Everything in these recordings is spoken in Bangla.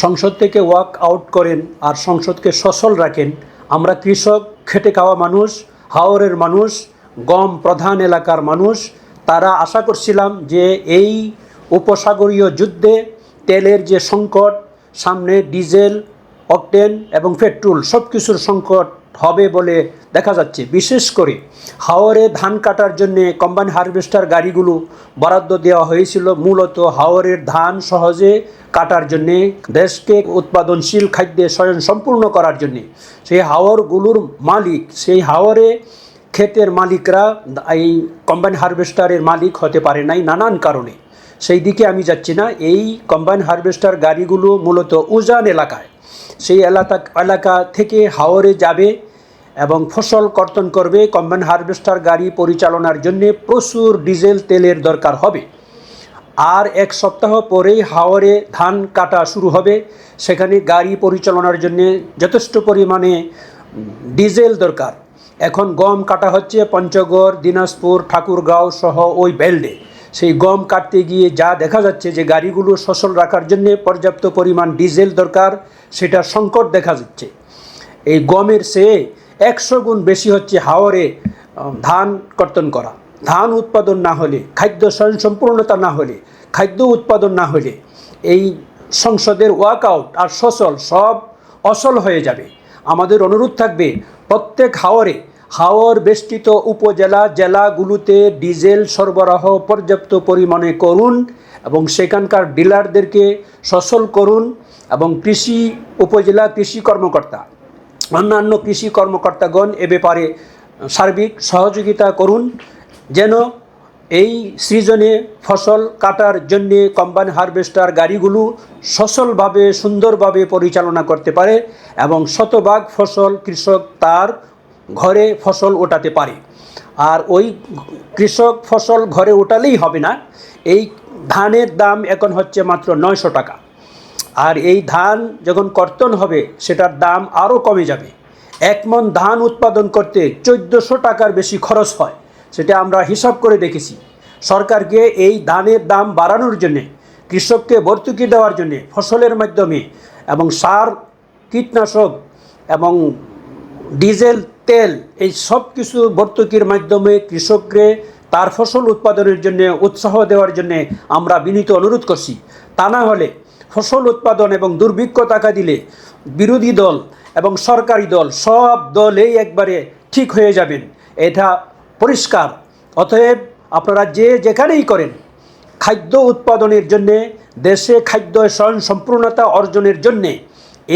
সংসদ থেকে ওয়াক আউট করেন আর সংসদকে সচল রাখেন। আমরা কৃষক, খেটে খাওয়া মানুষ, হাওরের মানুষ, গম প্রধান এলাকার মানুষ, তারা আশা করছিলাম যে এই উপসাগরীয় যুদ্ধে তেলের যে সংকট, সামনে ডিজেল, অকটেন এবং পেট্রোল সব কিছুর সংকট হবে বলে দেখা যাচ্ছে। বিশেষ করে হাওরে ধান কাটার জন্যে কম্বাইন হারভেস্টার গাড়িগুলো বরাদ্দ দেওয়া হয়েছিল মূলত হাওরের ধান সহজে কাটার জন্যে, দেশকে উৎপাদনশীল খাদ্যে স্বয়ংসম্পূর্ণ করার জন্যে। সেই হাওরগুলোর মালিক, সেই হাওরে ক্ষেতের মালিকরা এই কম্বাইন হারভেস্টারের মালিক হতে পারে নাই নানান কারণে। সেই দিকে আমি যাচ্ছি না। এই কম্বাইন হারভেস্টার গাড়িগুলো মূলত উজান এলাকায়, সেই এলাকা থেকে হাওরে যাবে এবং ফসল কর্তন করবে। কম্বাইন হারভেস্টার গাড়ি পরিচালনার জন্য প্রচুর ডিজেল তেলের দরকার হবে। আর এক সপ্তাহ পরেই হাওরে ধান কাটা শুরু হবে। সেখানে গাড়ি পরিচালনার জন্য যথেষ্ট পরিমাণে ডিজেল দরকার। এখন গম কাটা হচ্ছে পঞ্চগড়, দিনাজপুর, ঠাকুরগাঁও সহ ওই বেল্টে। সেই গম কাটতে গিয়ে যা দেখা যাচ্ছে যে গাড়িগুলো সচল রাখার জন্য পর্যাপ্ত পরিমাণ ডিজেল দরকার, সেটা সংকট দেখা যাচ্ছে। এই গমের চেয়ে 100 গুণ বেশি হচ্ছে হাওরে ধান কর্তন করা। ধান উৎপাদন না হলে, খাদ্য স্বয়ংসম্পূর্ণতা না হলে, খাদ্য উৎপাদন না হলে এই সংসদের ওয়াকআউট আর সচল সব অচল হয়ে যাবে। আমাদের অনুরোধ থাকবে প্রত্যেক হাওর বেষ্টিত উপজেলা জেলাগুলোতে ডিজেল সরবরাহ পর্যাপ্ত পরিমাণে করুন এবং সেখানকার ডিলারদেরকে সচল করুন এবং কৃষি উপজেলা কৃষি কর্মকর্তা, অন্যান্য কৃষি কর্মকর্তাগণ এ ব্যাপারে সার্বিক সহযোগিতা করুন যেন এই সিজনে ফসল কাটার জন্যে কম্বাইন হারভেস্টার গাড়িগুলো সচলভাবে সুন্দরভাবে পরিচালনা করতে পারে এবং শতভাগ ফসল কৃষক তার ঘরে ফসল ওঠাতে পারে। আর ওই কৃষক ফসল ঘরে ওঠালেই হবে না। এই ধানের দাম এখন হচ্ছে মাত্র 900 টাকা। আর এই ধান যখন কর্তন হবে সেটার দাম আরও কমে যাবে। 1 মণ ধান উৎপাদন করতে 1400 টাকার বেশি খরচ হয়, সেটা আমরা হিসাব করে দেখেছি। সরকারকে এই ধানের দাম বাড়ানোর জন্যে, কৃষককে ভর্তুকি দেওয়ার জন্যে ফসলের মাধ্যমে এবং সার, কীটনাশক এবং ডিজেল, তেল এই সব কিছু ভর্তুকির মাধ্যমে কৃষককে তার ফসল উৎপাদনের জন্য উৎসাহ দেওয়ার জন্যে আমরা বিনীত অনুরোধ করছি। তা না হলে ফসল উৎপাদন এবং দুর্ভিক্ষ দেখা দিলে বিরোধী দল এবং সরকারি দল সব দলেই একবারে ঠিক হয়ে যাবেন, এটা পরিষ্কার। অতএব আপনারা যেখানেই করেন, খাদ্য উৎপাদনের জন্যে, দেশে খাদ্য স্বয়ংসম্পূর্ণতা অর্জনের জন্যে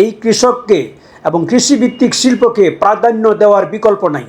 এই কৃষককে এবং কৃষিভিত্তিক শিল্পকে প্রাধান্য দেওয়ার বিকল্প নাই।